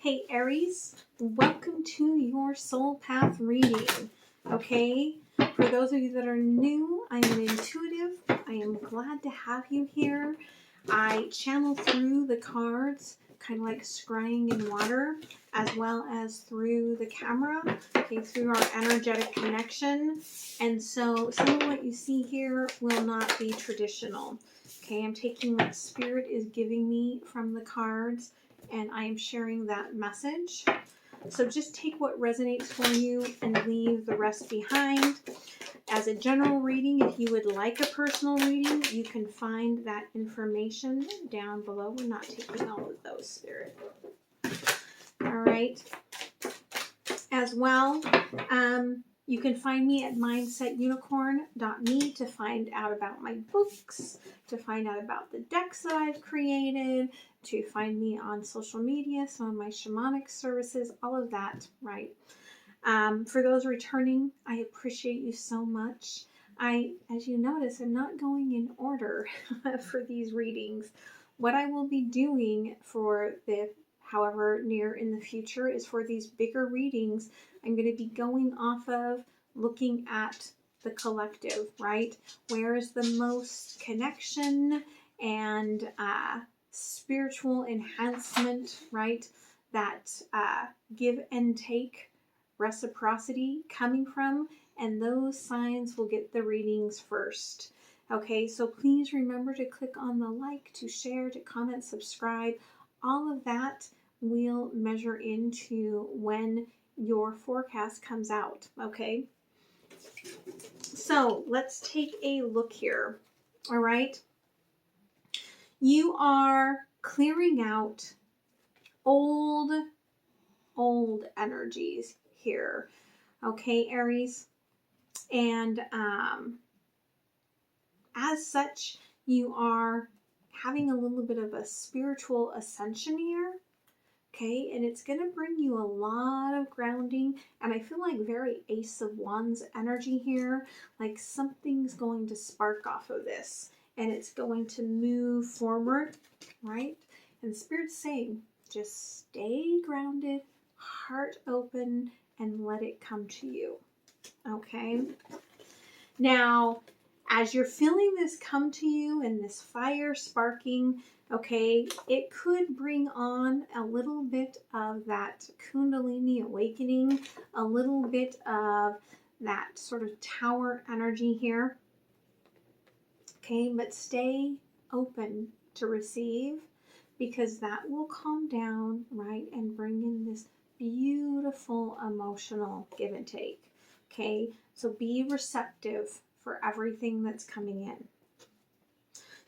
Hey Aries, welcome to your soul path reading. Okay, for those of you that are new, I'm an intuitive. I am glad to have you here. I channel through the cards, kind of like scrying in water, as well as through the camera, okay, through our energetic connection. And so some of what you see here will not be traditional. Okay, I'm taking what Spirit is giving me from the cards, and I am sharing that message. So just take what resonates for you and leave the rest behind. As a general reading, if you would like a personal reading, you can find that information down below. We're not taking all of those, Spirit. All right. As well, you can find me at mindsetunicorn.me to find out about my books, to find out about the decks that I've created, to find me on social media, some of my shamanic services, all of that, right? For those returning, I appreciate you so much. As you notice, I'm not going in order for these readings. What I will be doing for the however near in the future is for these bigger readings, I'm going to be going off of looking at the collective, right? Where is the most connection and spiritual enhancement, right? That give and take reciprocity coming from, and those signs will get the readings first. Okay, so please remember to click on the like, to share, to comment, subscribe. All of that will measure into when your forecast comes out, okay? So let's take a look here, all right? You are clearing out old energies here, okay, Aries? And as such, you are having a little bit of a spiritual ascension here. Okay, and it's going to bring you a lot of grounding, and I feel like very Ace of Wands energy here, like something's going to spark off of this, and it's going to move forward, right? And Spirit's saying, just stay grounded, heart open, and let it come to you, okay? Now, as you're feeling this come to you and this fire sparking, okay, it could bring on a little bit of that Kundalini awakening, a little bit of that sort of tower energy here. Okay, but stay open to receive, because that will calm down, right, and bring in this beautiful emotional give and take. Okay, so be receptive for everything that's coming in.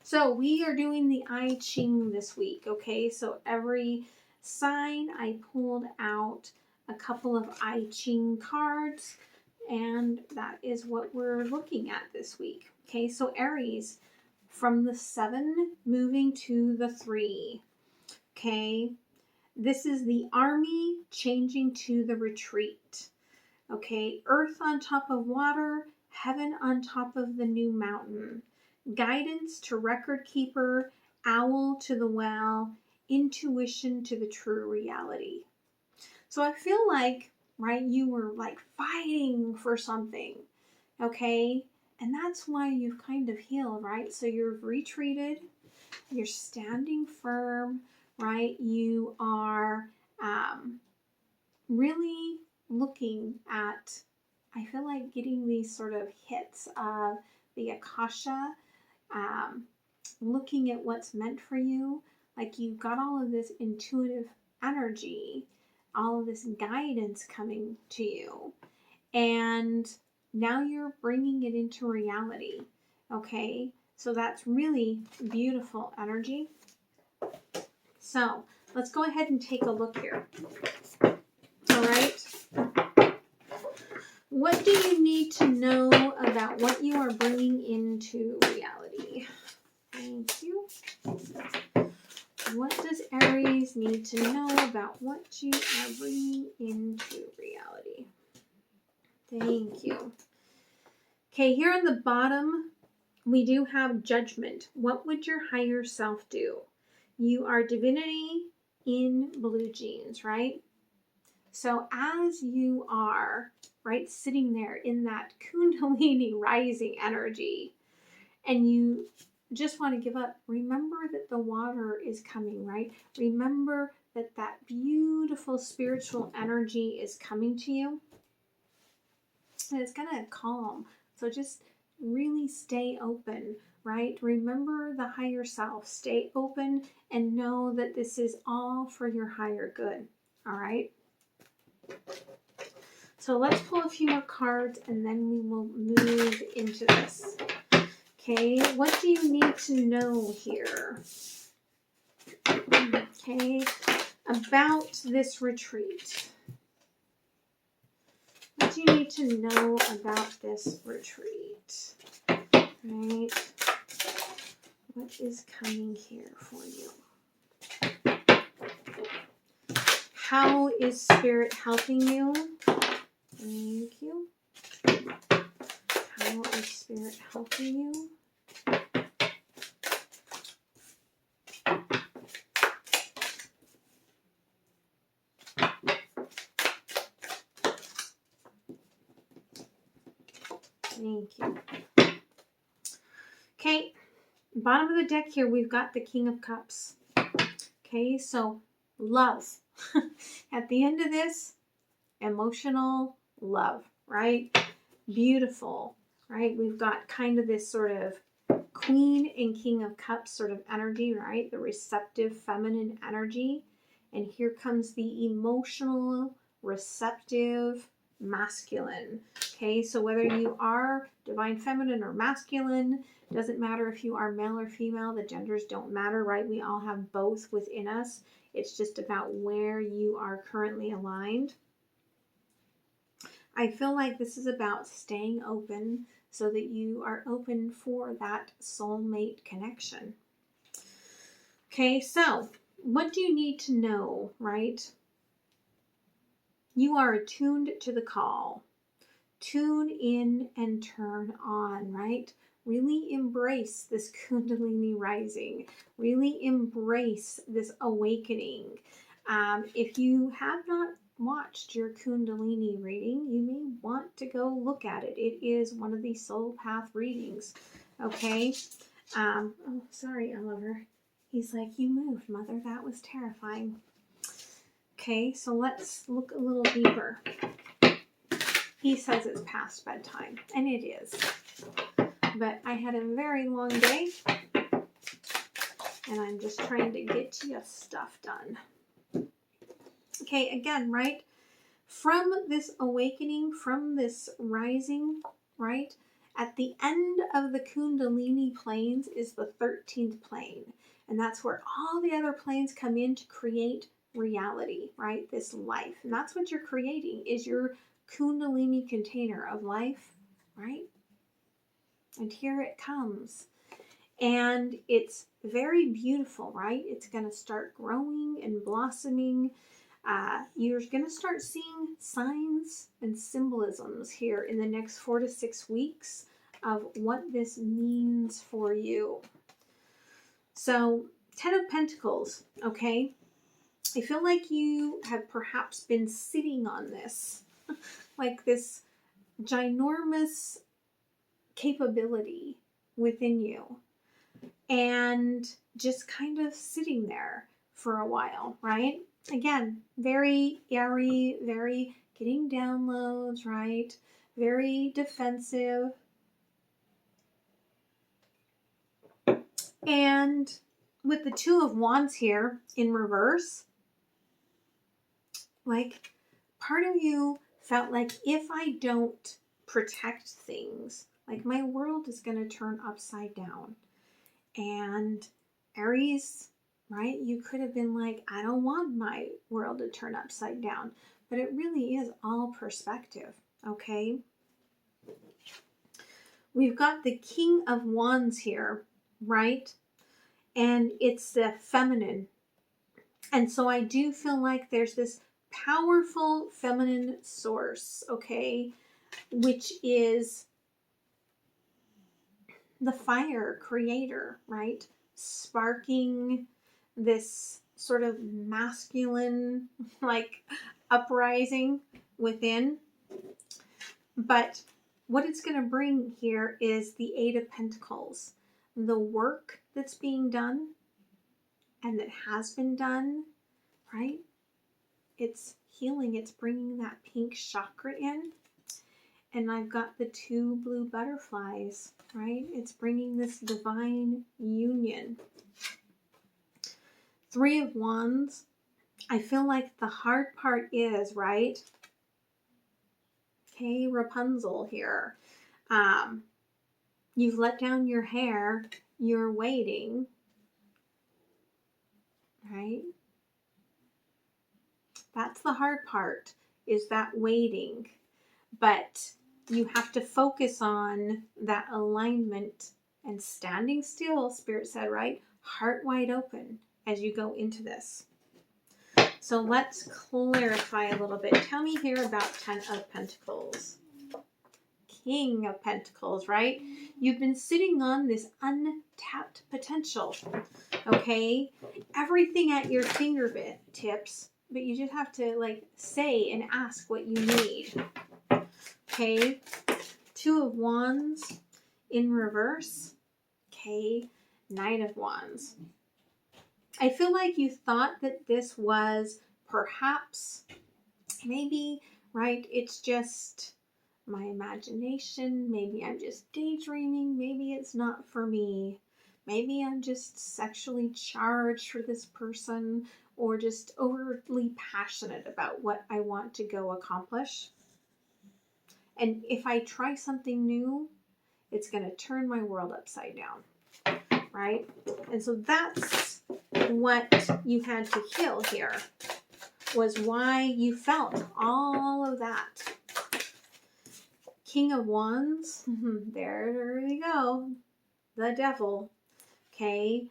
So we are doing the I Ching this week, okay? So every sign I pulled out a couple of I Ching cards, and that is what we're looking at this week. Okay, so Aries, from the 7 moving to the 3. Okay, this is the army changing to the retreat. Okay, earth on top of water, heaven on top of the new mountain. Guidance to record keeper, owl to the well, intuition to the true reality. So I feel like, right, you were like fighting for something, okay? And that's why you've kind of healed, right? So you've retreated, you're standing firm, right? You are really looking at, I feel like getting these sort of hits of the Akasha, looking at what's meant for you. Like you've got all of this intuitive energy, all of this guidance coming to you, and now you're bringing it into reality. Okay, so that's really beautiful energy. So let's go ahead and take a look here. All right. What do you need to know about what you are bringing into reality? Thank you. What does Aries need to know about what you are bringing into reality? Thank you. Okay, here on the bottom, we do have judgment. What would your higher self do? You are divinity. in blue jeans, right? So as you are, right, sitting there in that Kundalini rising energy, and you just want to give up, remember that the water is coming, right? Remember that that beautiful spiritual energy is coming to you, and it's going to calm. So just really stay open, right? Remember the higher self. Stay open and know that this is all for your higher good, all right? So let's pull a few more cards and then we will move into this. Okay, what do you need to know here? Okay, about this retreat. What do you need to know about this retreat? Right? What is coming here for you? How is Spirit helping you? Thank you. How is Spirit helping you? Thank you. Okay, bottom of the deck here, we've got the King of Cups. Okay, so love. At the end of this, emotional love, right? Beautiful, right? We've got kind of this sort of Queen and King of Cups sort of energy, right? The receptive feminine energy. And here comes the emotional, receptive masculine. Okay, so whether you are divine feminine or masculine, doesn't matter if you are male or female, the genders don't matter, right? We all have both within us. It's just about where you are currently aligned. I feel like this is about staying open so that you are open for that soulmate connection. Okay, so what do you need to know, right? You are attuned to the call. Tune in and turn on, right? Really embrace this Kundalini rising. Really embrace this awakening. If you have not watched your Kundalini reading, you may want to go look at it. It is one of the soul path readings. Okay. Oh, sorry, Oliver. He's like, you moved, Mother. That was terrifying. Okay, so let's look a little deeper. He says it's past bedtime, and it is. But I had a very long day, and I'm just trying to get you stuff done. Okay, again, right? From this awakening, from this rising, right? At the end of the Kundalini planes is the 13th plane. And that's where all the other planes come in to create reality, right? This life. And that's what you're creating, is your Kundalini container of life, right? And here it comes. And it's very beautiful, right? It's going to start growing and blossoming. You're going to start seeing signs and symbolisms here in the next 4 to 6 weeks of what this means for you. So, 10 of Pentacles, okay? I feel like you have perhaps been sitting on this, like this ginormous capability within you, and just kind of sitting there for a while, right? Again, very airy, very getting downloads, right? Very defensive. And with the Two of Wands here in reverse, like part of you felt like if I don't protect things, like my world is going to turn upside down. And Aries, right? You could have been like, I don't want my world to turn upside down. But it really is all perspective, okay? We've got the King of Wands here, right? And it's the feminine. And so I do feel like there's this powerful feminine source, okay? Which is the fire creator, right? Sparking this sort of masculine, like uprising within. But what it's going to bring here is the Eight of Pentacles. The work that's being done and that has been done, right? It's healing. It's bringing that pink chakra in. And I've got the two blue butterflies, right? It's bringing this divine union. Three of Wands. I feel like the hard part is, right? Okay, Rapunzel here. You've let down your hair. You're waiting, right? That's the hard part, is that waiting. But you have to focus on that alignment and standing still, Spirit said, right? Heart wide open as you go into this. So let's clarify a little bit. Tell me here about Ten of Pentacles. King of Pentacles, right? You've been sitting on this untapped potential, okay? Everything at your fingertips, but you just have to like say and ask what you need, okay? Two of Wands in reverse, okay? Knight of Wands. I feel like you thought that this was perhaps, maybe, right? It's just my imagination. Maybe I'm just daydreaming. Maybe it's not for me. Maybe I'm just sexually charged for this person, or just overly passionate about what I want to go accomplish. And if I try something new, it's going to turn my world upside down, right? And so that's what you had to heal here, was why you felt all of that. King of Wands, there we go, the devil, okay?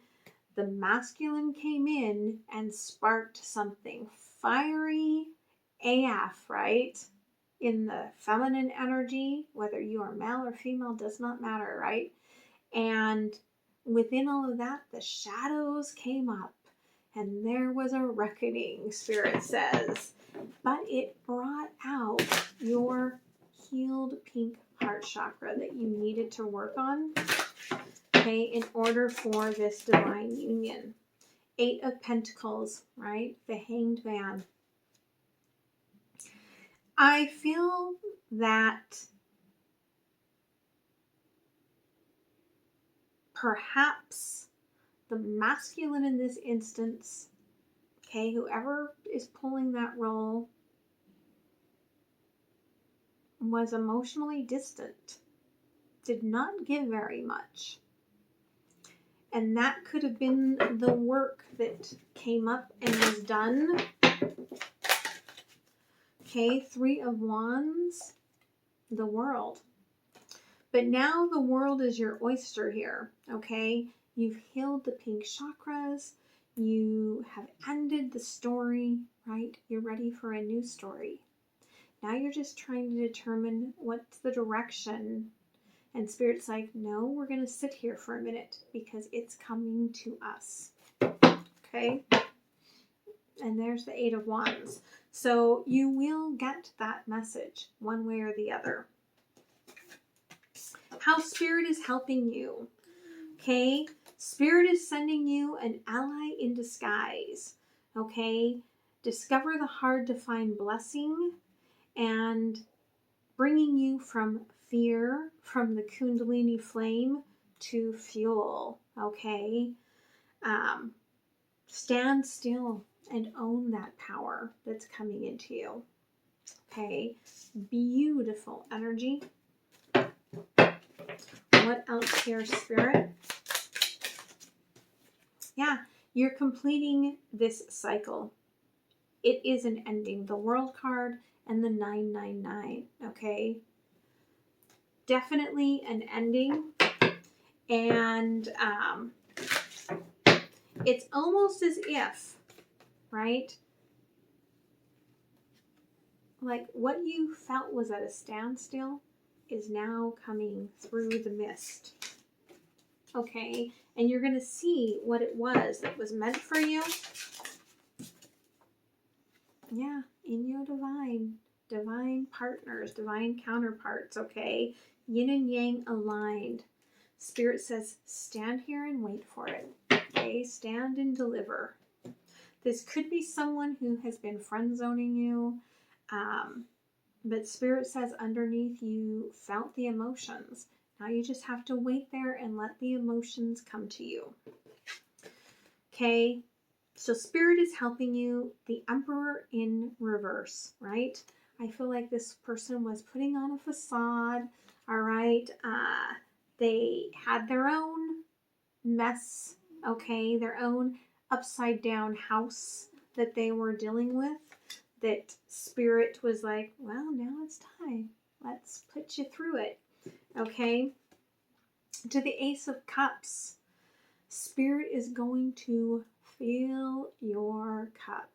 The masculine came in and sparked something fiery AF, right? In the feminine energy, whether you are male or female, does not matter, right? And within all of that, the shadows came up, and there was a reckoning, Spirit says. But it brought out your healed pink heart chakra that you needed to work on, okay, in order for this divine union. Eight of Pentacles, right? The Hanged Man. I feel that perhaps the masculine in this instance, okay, whoever is pulling that role, was emotionally distant, did not give very much. And that could have been the work that came up and was done. Okay, Three of Wands, the world. But now the world is your oyster here, okay? You've healed the pink chakras. You have ended the story, right? You're ready for a new story. Now you're just trying to determine what's the direction. And Spirit's like, no, we're going to sit here for a minute because it's coming to us. Okay? And there's the Eight of Wands. So you will get that message one way or the other. How Spirit is helping you. Okay? Spirit is sending you an ally in disguise. Okay? Discover the hard to find blessing and bringing you from fear, from the Kundalini flame to fuel. Okay? Stand still and own that power that's coming into you. Okay? Beautiful energy. What else here, Spirit? Yeah, you're completing this cycle. It is an ending. The World card and the 999, okay? Definitely an ending. And it's almost as if, right? Like what you felt was at a standstill is now coming through the mist. Okay? And you're going to see what it was that was meant for you. Yeah, in your divine partners, divine counterparts, okay? Yin and yang aligned. Spirit says, stand here and wait for it. Okay, stand and deliver. This could be someone who has been friend zoning you, but Spirit says underneath you felt the emotions. Now you just have to wait there and let the emotions come to you. Okay, so Spirit is helping you. The Emperor in reverse, right? I feel like this person was putting on a facade, all right? They had their own mess, okay? Their own upside down house that they were dealing with, that Spirit was like, well, now it's time. Let's put you through it, okay? To the Ace of Cups, Spirit is going to fill your cup.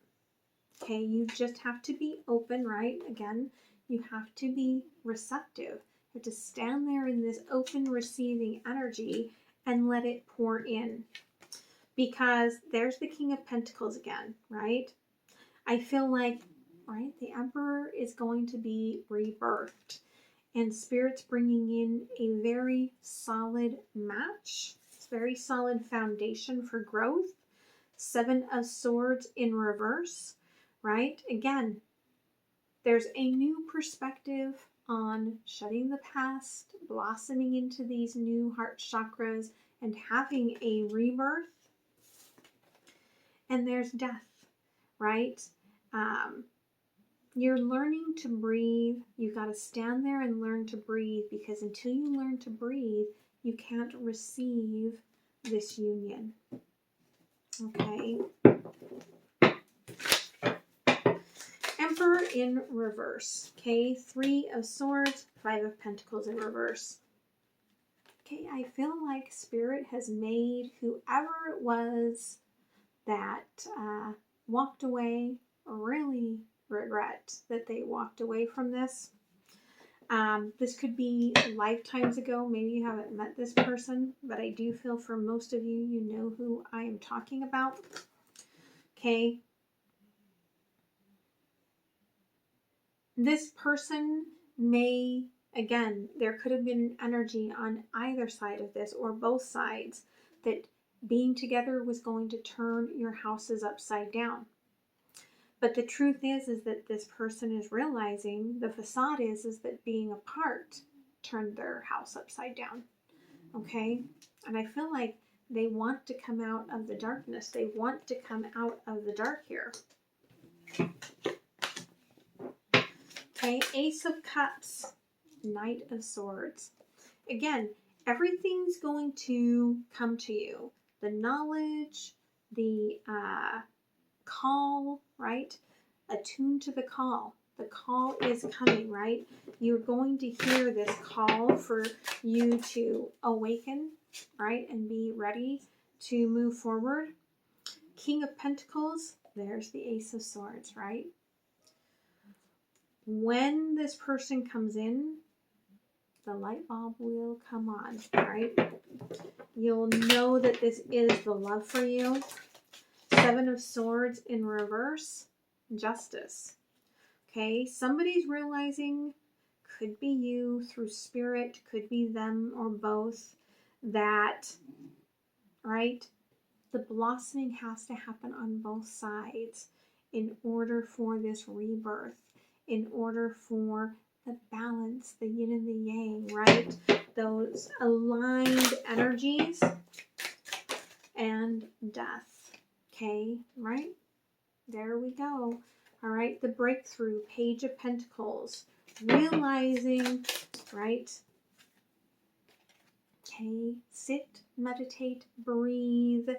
Okay, you just have to be open, right? Again, you have to be receptive. You have to stand there in this open receiving energy and let it pour in. Because there's the King of Pentacles again, right? I feel like, right, the Emperor is going to be rebirthed. And Spirit's bringing in a very solid match. It's a very solid foundation for growth. 7 of Swords in reverse, right? Again, there's a new perspective on shutting the past, blossoming into these new heart chakras, and having a rebirth. And there's death, right? You're learning to breathe. You've got to stand there and learn to breathe, because until you learn to breathe, you can't receive this union. Okay? Emperor in reverse. Okay, 3 of Swords, 5 of Pentacles in reverse. Okay, I feel like Spirit has made whoever it was that walked away really regret that they walked away from this. This could be lifetimes ago. Maybe you haven't met this person, but I do feel for most of you, you know who I am talking about. Okay. This person may, again, there could have been energy on either side of this or both sides that being together was going to turn your houses upside down. But the truth is that this person is realizing, the facade is that being apart turned their house upside down. Okay? And I feel like they want to come out of the darkness. They want to come out of the dark here. Okay, Ace of Cups, Knight of Swords. Again, everything's going to come to you. The knowledge, the call, right? Attune to the call. The call is coming, right? You're going to hear this call for you to awaken, right? And be ready to move forward. King of Pentacles, there's the Ace of Swords, right? When this person comes in, the light bulb will come on, right? You'll know that this is the love for you. 7 of Swords in reverse, Justice. Okay, somebody's realizing, could be you through Spirit, could be them or both, that, right, the blossoming has to happen on both sides in order for this rebirth, in order for the balance, the yin and the yang, right? Those aligned energies and death. Okay, right? There we go. All right, the breakthrough, Page of Pentacles. Realizing, right? Okay, sit, meditate, breathe.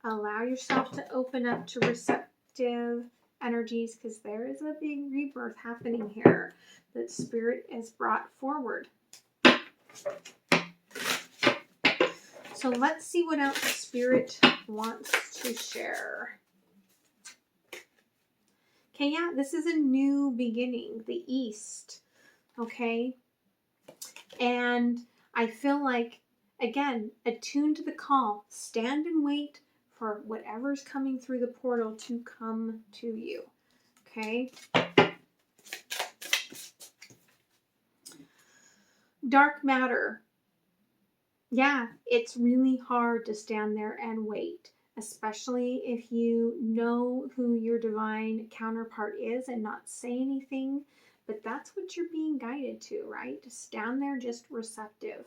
Allow yourself to open up to receptive energies, because there is a big rebirth happening here that Spirit has brought forward. So let's see what else Spirit wants to share. Okay, yeah, this is a new beginning, the East, okay? And I feel like, again, attune to the call. Stand and wait for whatever's coming through the portal to come to you, okay? Dark matter. Yeah, it's really hard to stand there and wait, especially if you know who your divine counterpart is and not say anything. But that's what you're being guided to, right? To stand there just receptive,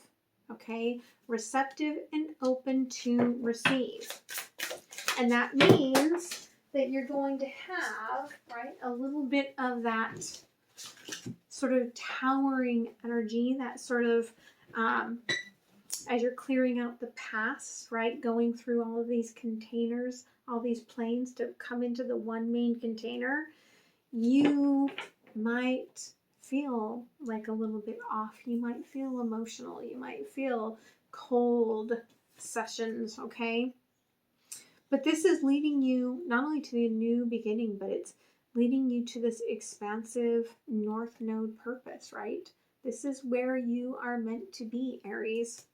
okay? Receptive and open to receive. And that means that you're going to have, right, a little bit of that sort of towering energy, that sort of, as you're clearing out the past, right, going through all of these containers, all these planes to come into the one main container, you might feel like a little bit off. You might feel emotional. You might feel cold sessions, okay? But this is leading you not only to the new beginning, but it's leading you to this expansive North Node purpose, right? This is where you are meant to be, Aries.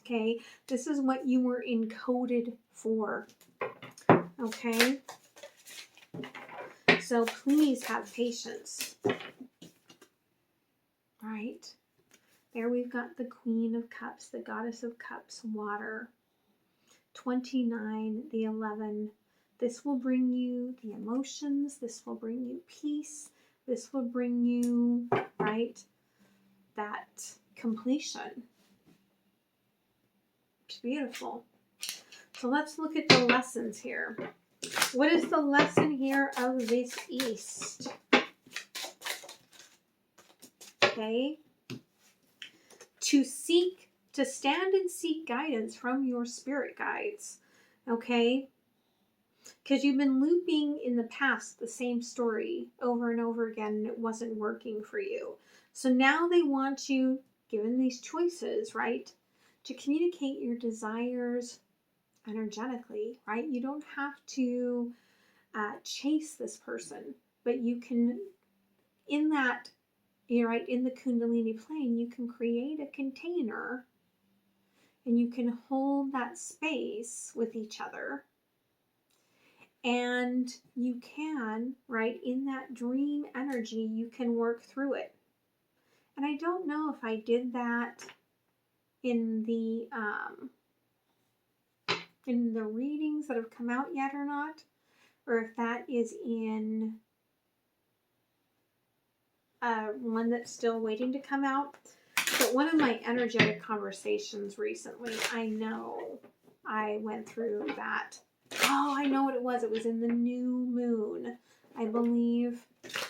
Okay, this is what you were encoded for. Okay, so please have patience. Right, there we've got the Queen of Cups, the Goddess of Cups, water. 29, the 11. This will bring you the emotions. This will bring you peace. This will bring you, right, that completion. It's beautiful. So let's look at the lessons here. What is the lesson here of this East? Okay. To stand and seek guidance from your spirit guides. Okay. Because you've been looping in the past the same story over and over again, and it wasn't working for you. So now they want you, given these choices, right, to communicate your desires energetically, right? You don't have to chase this person, but you can, in that, you're right, in the Kundalini plane, you can create a container and you can hold that space with each other. And you can, right, in that dream energy, you can work through it. And I don't know if I did that in the readings that have come out yet or not, or if that is in one that's still waiting to come out. But one of my energetic conversations recently, I know I went through that. Oh, I know what it was. It was in the new moon. I believe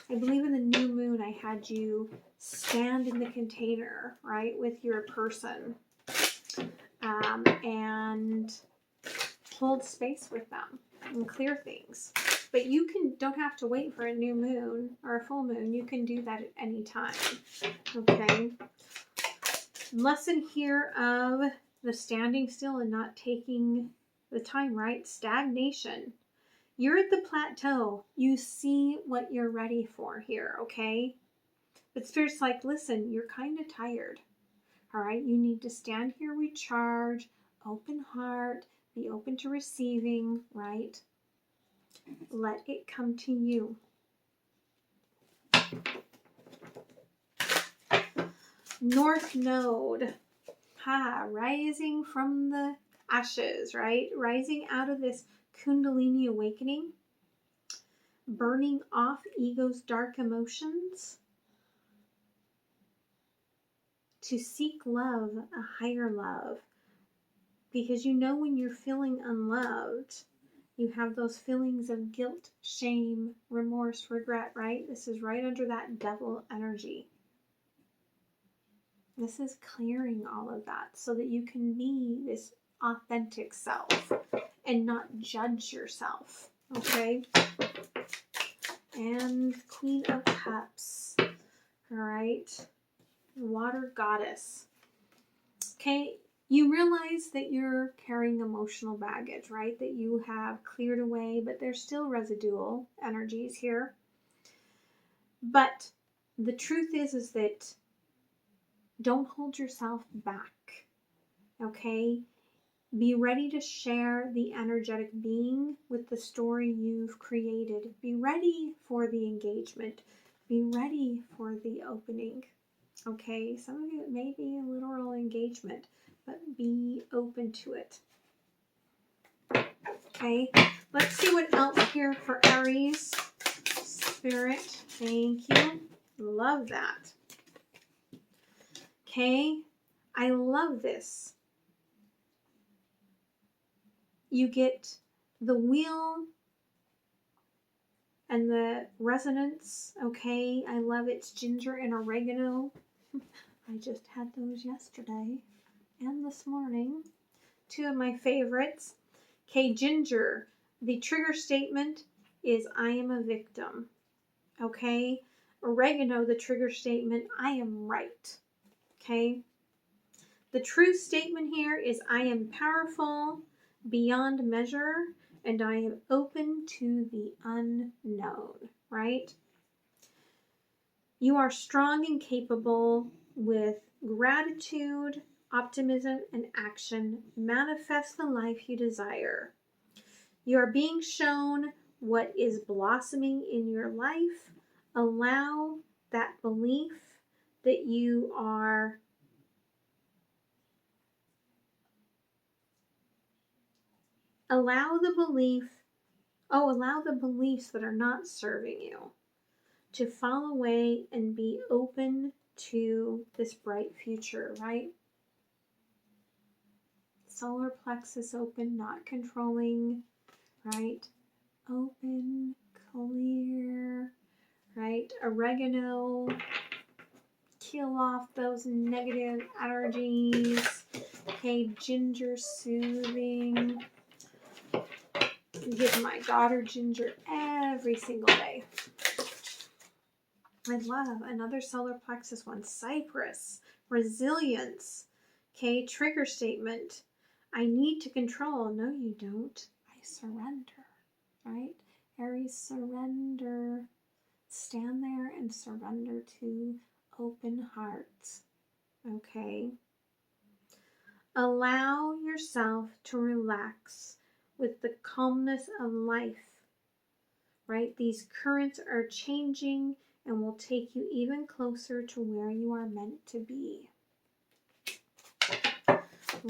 in the new moon, I had you stand in the container, right, with your person, and hold space with them and clear things. But you don't have to wait for a new moon or a full moon. You can do that at any time. Okay. Lesson here of the standing still and not taking the time, right? Stagnation. You're at the plateau. You see what you're ready for here, okay? But Spirit's like, listen, you're kind of tired. All right, you need to stand here, recharge, open heart, be open to receiving, right? Let it come to you. North Node, rising from the ashes, right? Rising out of this Kundalini awakening, burning off ego's dark emotions to seek love, a higher love. Because you know when you're feeling unloved, you have those feelings of guilt, shame, remorse, regret, right? This is right under that devil energy. This is clearing all of that so that you can be this authentic self and not judge yourself, okay? And Queen of Cups, all right? Water Goddess. Okay, you realize that you're carrying emotional baggage, right? That you have cleared away, but there's still residual energies here. But the truth is that don't hold yourself back, okay? Be ready to share the energetic being with the story you've created. Be ready for the engagement. Be ready for the opening. Okay, some of you it may be a literal engagement, but be open to it. Okay, let's see what else here for Aries. Spirit, thank you. Love that. Okay, I love this. You get the wheel and the resonance. Okay, I love it. It's ginger and oregano. I just had those yesterday and this morning. Two of my favorites. Okay, ginger. The trigger statement is I am a victim. Okay, oregano, the trigger statement, I am right. Okay, the truth statement here is I am powerful beyond measure and I am open to the unknown, right? You are strong and capable with gratitude, optimism, and action. Manifest the life you desire. You are being shown what is blossoming in your life. Allow that belief that you are allow the beliefs that are not serving you to fall away and be open to this bright future, right? Solar plexus open, not controlling, right? Open, clear, right? Oregano, kill off those negative energies. Okay, ginger soothing. Give my daughter ginger every single day. I love another solar plexus one. Cypress, resilience. Okay, trigger statement. I need to control. No, you don't. I surrender, right? Aries, surrender. Stand there and surrender to open hearts. Okay. Allow yourself to relax with the calmness of life, right? These currents are changing and will take you even closer to where you are meant to be.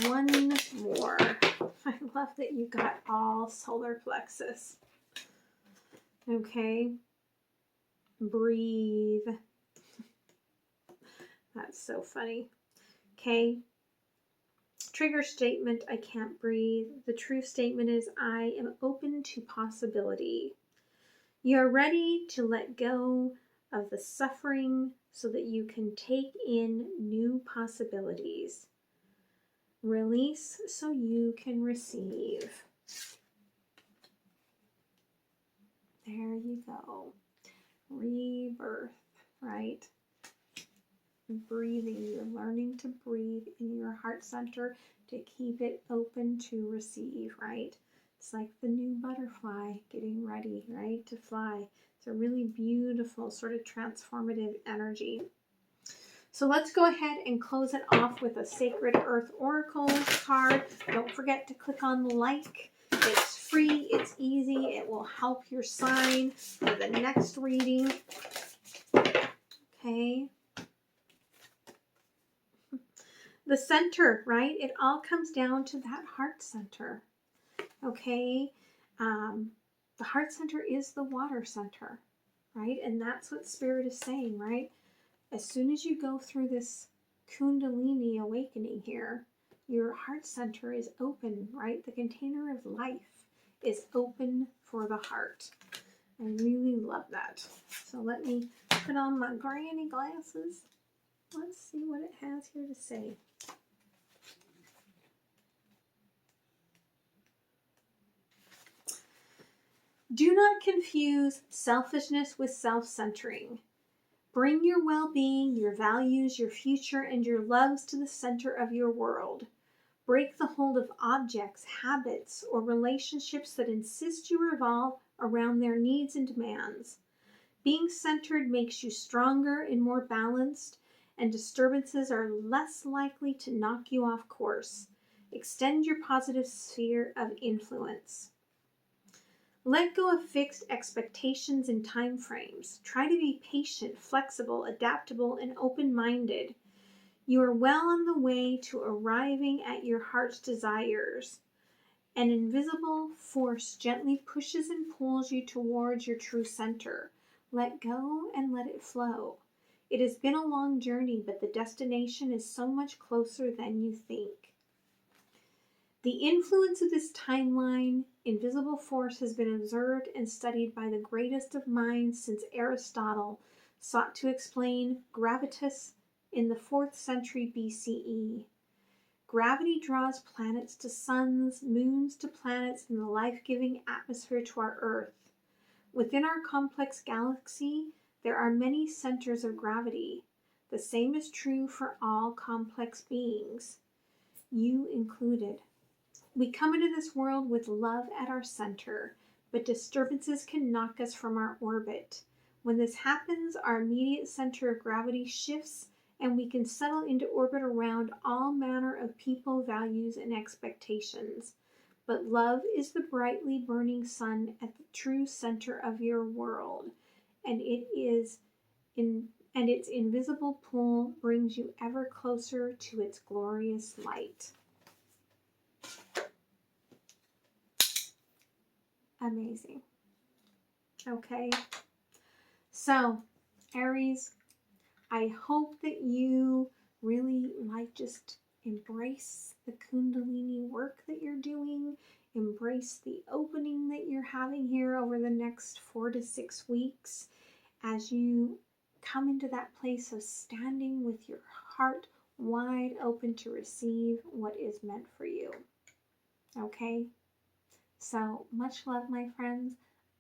One more. I love that you got all solar plexus. Okay. Breathe. That's so funny. Okay. Trigger statement, I can't breathe. The truth statement is I am open to possibility. You're ready to let go of the suffering so that you can take in new possibilities. Release so you can receive. There you go. Rebirth, right? Breathing. You're learning to breathe in your heart center to keep it open to receive, right? It's like the new butterfly getting ready, right, to fly. It's a really beautiful sort of transformative energy. So let's go ahead and close it off with a Sacred Earth Oracle card. Don't forget to click on like. It's free, it's easy, it will help your sign for the next reading. Okay. The center, right? It all comes down to that heart center. Okay. The heart center is the water center, right? And that's what Spirit is saying, right? As soon as you go through this Kundalini awakening here, your heart center is open, right? The container of life is open for the heart. I really love that. So let me put on my granny glasses. Let's see what it has here to say. Do not confuse selfishness with self-centering. Bring your well-being, your values, your future, and your loves to the center of your world. Break the hold of objects, habits, or relationships that insist you revolve around their needs and demands. Being centered makes you stronger and more balanced, and disturbances are less likely to knock you off course. Extend your positive sphere of influence. Let go of fixed expectations and time frames. Try to be patient, flexible, adaptable, and open-minded. You are well on the way to arriving at your heart's desires. An invisible force gently pushes and pulls you towards your true center. Let go and let it flow. It has been a long journey, but the destination is so much closer than you think. The influence of this timeline, invisible force, has been observed and studied by the greatest of minds since Aristotle sought to explain gravitas in the 4th century BCE. Gravity draws planets to suns, moons to planets, and the life-giving atmosphere to our Earth. Within our complex galaxy, there are many centers of gravity. The same is true for all complex beings, you included. We come into this world with love at our center, but disturbances can knock us from our orbit. When this happens, our immediate center of gravity shifts and we can settle into orbit around all manner of people, values, and expectations. But love is the brightly burning sun at the true center of your world, and its invisible pull brings you ever closer to its glorious light. Amazing. Okay. So, Aries, I hope that you really just embrace the Kundalini work that you're doing, embrace the opening that you're having here over the next 4 to 6 weeks as you come into that place of standing with your heart wide open to receive what is meant for you. Okay? So, much love, my friends.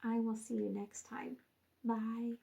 I will see you next time. Bye.